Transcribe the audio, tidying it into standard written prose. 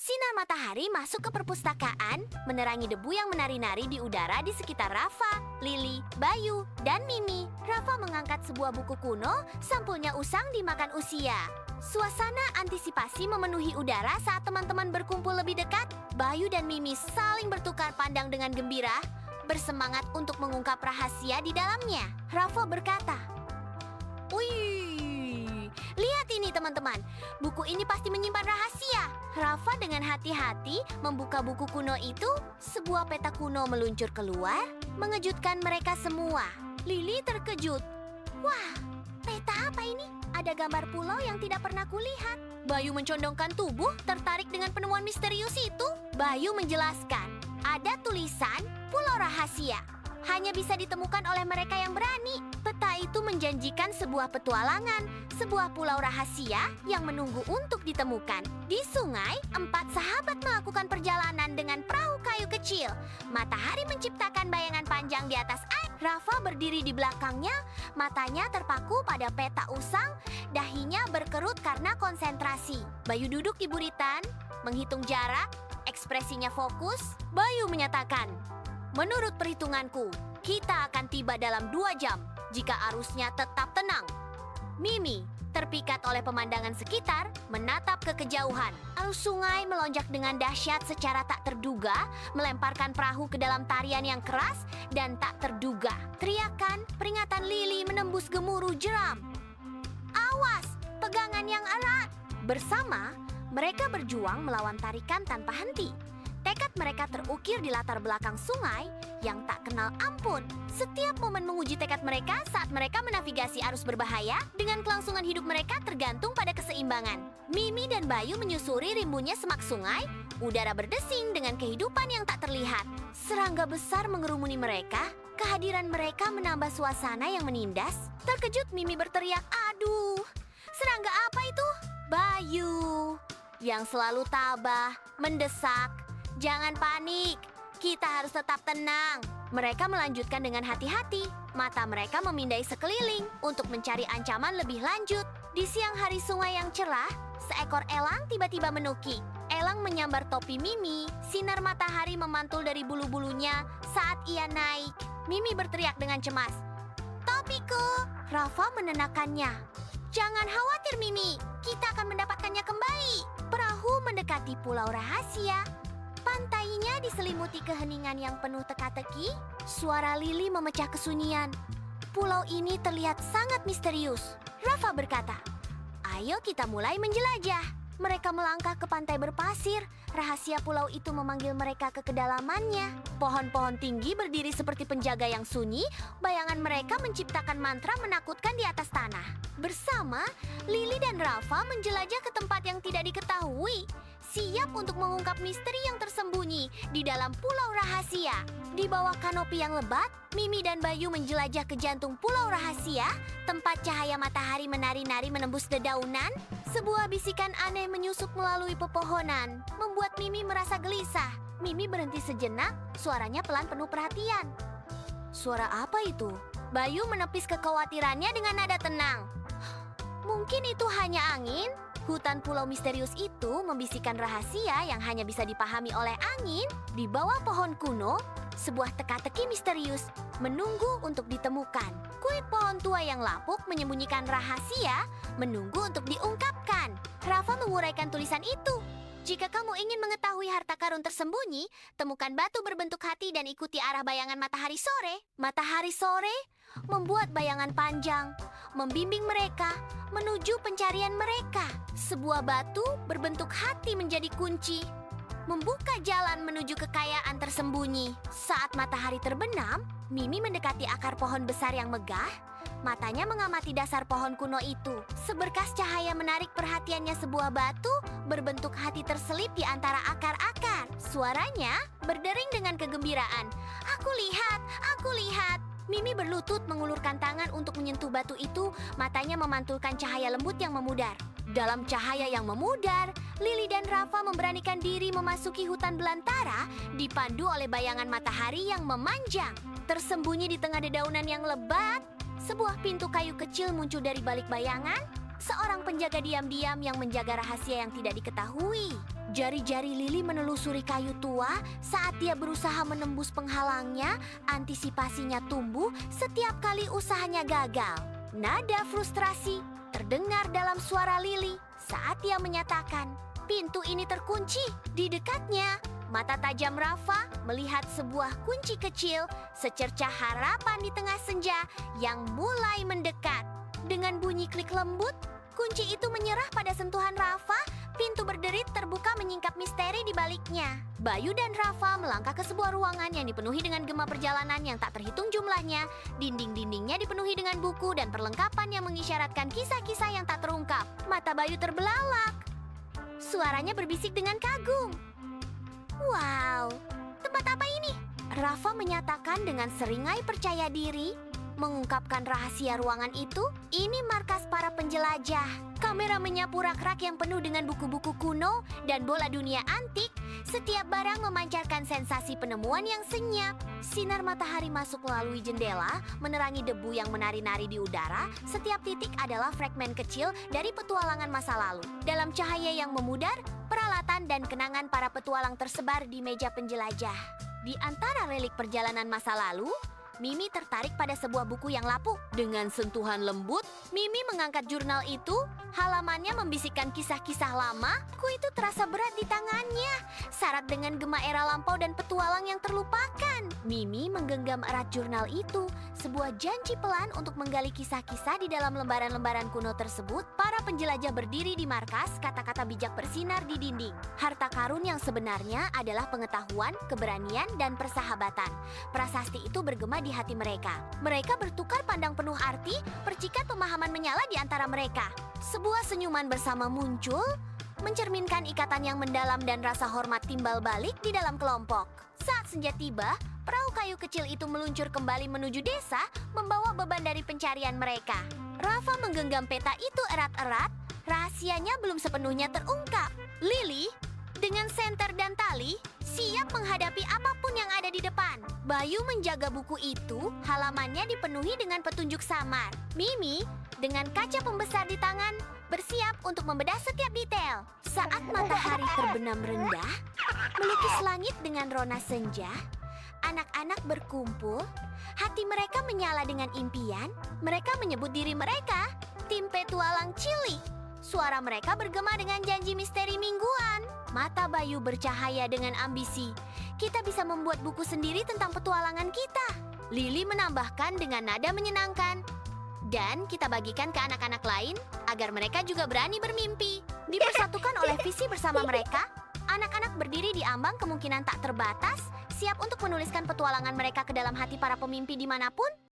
Sinar matahari masuk ke perpustakaan, menerangi debu yang menari-nari di udara di sekitar Rafa, Lily, Bayu, dan Mimi. Rafa mengangkat sebuah buku kuno, sampulnya usang dimakan usia. Suasana antisipasi memenuhi udara saat teman-teman berkumpul lebih dekat. Bayu dan Mimi saling bertukar pandang dengan gembira, bersemangat untuk mengungkap rahasia di dalamnya. Rafa berkata, "Wih, lihat ini teman-teman, buku ini pasti menyimpan rahasia." Rafa dengan hati-hati membuka buku kuno itu. Sebuah peta kuno meluncur keluar, mengejutkan mereka semua. Lily terkejut. "Wah, peta apa ini? Ada gambar pulau yang tidak pernah kulihat." Bayu mencondongkan tubuh, tertarik dengan penemuan misterius itu. Bayu menjelaskan, ada tulisan Pulau Rahasia. Hanya bisa ditemukan oleh mereka yang berani. Peta itu menjanjikan sebuah petualangan, sebuah pulau rahasia yang menunggu untuk ditemukan. Di sungai, 4 sahabat melakukan perjalanan dengan perahu kayu kecil. Matahari menciptakan bayangan panjang di atas air. Rafa berdiri di belakangnya, matanya terpaku pada peta usang, dahinya berkerut karena konsentrasi. Bayu duduk di buritan, menghitung jarak, ekspresinya fokus. Bayu menyatakan, "Menurut perhitunganku, kita akan tiba dalam 2 jam jika arusnya tetap tenang." Mimi, terpikat oleh pemandangan sekitar, menatap ke kejauhan. Arus sungai melonjak dengan dahsyat secara tak terduga, melemparkan perahu ke dalam tarian yang keras dan tak terduga. Teriakan peringatan Lily menembus gemuruh jeram. "Awas, pegangan yang erat!" Bersama, mereka berjuang melawan tarikan tanpa henti. Tekad mereka terukir di latar belakang sungai yang tak kenal ampun. Setiap momen menguji tekad mereka saat mereka menavigasi arus berbahaya, dengan kelangsungan hidup mereka tergantung pada keseimbangan. Mimi dan Bayu menyusuri rimbunnya semak sungai, udara berdesing dengan kehidupan yang tak terlihat. Serangga besar mengerumuni mereka, kehadiran mereka menambah suasana yang menindas. Terkejut Mimi berteriak, "Aduh, serangga apa itu?" Bayu, yang selalu tabah, mendesak, "Jangan panik, kita harus tetap tenang." Mereka melanjutkan dengan hati-hati. Mata mereka memindai sekeliling untuk mencari ancaman lebih lanjut. Di siang hari sungai yang cerah, seekor elang tiba-tiba menukik. Elang menyambar topi Mimi. Sinar matahari memantul dari bulu-bulunya saat ia naik. Mimi berteriak dengan cemas, "Topiku!" Rafa menenangkannya. "Jangan khawatir Mimi, kita akan mendapatkannya kembali." Perahu mendekati pulau rahasia. Pantainya diselimuti keheningan yang penuh teka-teki. Suara Lily memecah kesunyian. Pulau ini terlihat sangat misterius. Rafa berkata, "Ayo kita mulai menjelajah." Mereka melangkah ke pantai berpasir. Rahasia pulau itu memanggil mereka ke kedalamannya. Pohon-pohon tinggi berdiri seperti penjaga yang sunyi. Bayangan mereka menciptakan mantra menakutkan di atas tanah. Bersama, Lily dan Rafa menjelajah ke tempat yang tidak diketahui, siap untuk mengungkap misteri yang tersembunyi di dalam pulau rahasia. Di bawah kanopi yang lebat, Mimi dan Bayu menjelajah ke jantung pulau rahasia, tempat cahaya matahari menari-nari menembus dedaunan. Sebuah bisikan aneh menyusup melalui pepohonan, membuat Mimi merasa gelisah. Mimi berhenti sejenak, suaranya pelan penuh perhatian. "Suara apa itu?" Bayu menepis kekhawatirannya dengan nada tenang. "Mungkin itu hanya angin." Hutan pulau misterius itu membisikkan rahasia yang hanya bisa dipahami oleh angin. Di bawah pohon kuno, sebuah teka-teki misterius menunggu untuk ditemukan. Kulit pohon tua yang lapuk menyembunyikan rahasia, menunggu untuk diungkapkan. Rafa menguraikan tulisan itu. "Jika kamu ingin mengetahui harta karun tersembunyi, temukan batu berbentuk hati dan ikuti arah bayangan matahari sore." Matahari sore membuat bayangan panjang, membimbing mereka menuju pencarian mereka. Sebuah batu berbentuk hati menjadi kunci, membuka jalan menuju kekayaan tersembunyi. Saat matahari terbenam, Mimi mendekati akar pohon besar yang megah. Matanya mengamati dasar pohon kuno itu. Seberkas cahaya menarik perhatiannya. Sebuah batu berbentuk hati terselip di antara akar-akar. Suaranya berdering dengan kegembiraan. "Aku lihat, aku lihat." Mimi berlutut mengulurkan tangan untuk menyentuh batu itu. Matanya memantulkan cahaya lembut yang memudar. Dalam cahaya yang memudar, Lily dan Rafa memberanikan diri memasuki hutan belantara, dipandu oleh bayangan matahari yang memanjang. Tersembunyi di tengah dedaunan yang lebat, sebuah pintu kayu kecil muncul dari balik bayangan. seorang penjaga diam-diam yang menjaga rahasia yang tidak diketahui. Jari-jari Lily menelusuri kayu tua saat dia berusaha menembus penghalangnya. Antisipasinya tumbuh setiap kali usahanya gagal. Nada frustrasi terdengar dalam suara Lily saat dia menyatakan, pintu ini terkunci. Di dekatnya, mata tajam Rafa melihat sebuah kunci kecil, secercah harapan di tengah senja yang mulai mendekat. Dengan bunyi klik lembut, kunci itu menyerah pada sentuhan Rafa. Pintu berderit terbuka menyingkap misteri di baliknya. Bayu dan Rafa melangkah ke sebuah ruangan yang dipenuhi dengan gema perjalanan yang tak terhitung jumlahnya. Dinding-dindingnya dipenuhi dengan buku dan perlengkapan yang mengisyaratkan kisah-kisah yang tak terungkap. Mata Bayu terbelalak. Suaranya berbisik dengan kagum. Wow, tempat apa ini? Rafa menyatakan dengan seringai percaya diri. Mengungkapkan rahasia ruangan itu, ini markas para penjelajah. Kamera menyapu rak-rak yang penuh dengan buku-buku kuno dan bola dunia antik. Setiap barang memancarkan sensasi penemuan yang senyap. Sinar matahari masuk melalui jendela, menerangi debu yang menari-nari di udara. Setiap titik adalah fragmen kecil dari petualangan masa lalu. Dalam cahaya yang memudar, peralatan dan kenangan para petualang tersebar di meja penjelajah. Di antara relik perjalanan masa lalu, Mimi tertarik pada sebuah buku yang lapuk. Dengan sentuhan lembut, Mimi mengangkat jurnal itu. Halamannya membisikkan kisah-kisah lama. Buku itu terasa berat di tangannya, syarat dengan gema era lampau dan petualang yang terlupakan. Mimi menggenggam erat jurnal itu, sebuah janji pelan untuk menggali kisah-kisah di dalam lembaran-lembaran kuno tersebut. Para penjelajah berdiri di markas, kata-kata bijak bersinar di dinding. Harta karun yang sebenarnya adalah pengetahuan, keberanian, dan persahabatan. Prasasti itu bergema di hati mereka. Mereka bertukar pandang penuh arti, percikan pemahaman menyala di antara mereka. Sebuah senyuman bersama muncul, mencerminkan ikatan yang mendalam dan rasa hormat timbal balik di dalam kelompok. Saat senja tiba, perahu kayu kecil itu meluncur kembali menuju desa, membawa beban dari pencarian mereka. Rafa menggenggam peta itu erat-erat, rahasianya belum sepenuhnya terungkap. Lily, dengan senter dan tali, siap menghadapi apapun yang ada di depan. Bayu menjaga buku itu, halamannya dipenuhi dengan petunjuk samar. Mimi, dengan kaca pembesar di tangan, bersiap untuk membedah setiap detail. Saat matahari terbenam rendah, melukis langit dengan rona senja, anak-anak berkumpul, hati mereka menyala dengan impian. Mereka menyebut diri mereka tim petualang cilik. Suara mereka bergema dengan janji misteri mingguan. Mata Bayu bercahaya dengan ambisi. Kita bisa membuat buku sendiri tentang petualangan kita. Lily menambahkan dengan nada menyenangkan. Dan kita bagikan ke anak-anak lain agar mereka juga berani bermimpi. Dipersatukan oleh visi bersama mereka, anak-anak berdiri di ambang kemungkinan tak terbatas, siap untuk menuliskan petualangan mereka ke dalam hati para pemimpi dimanapun.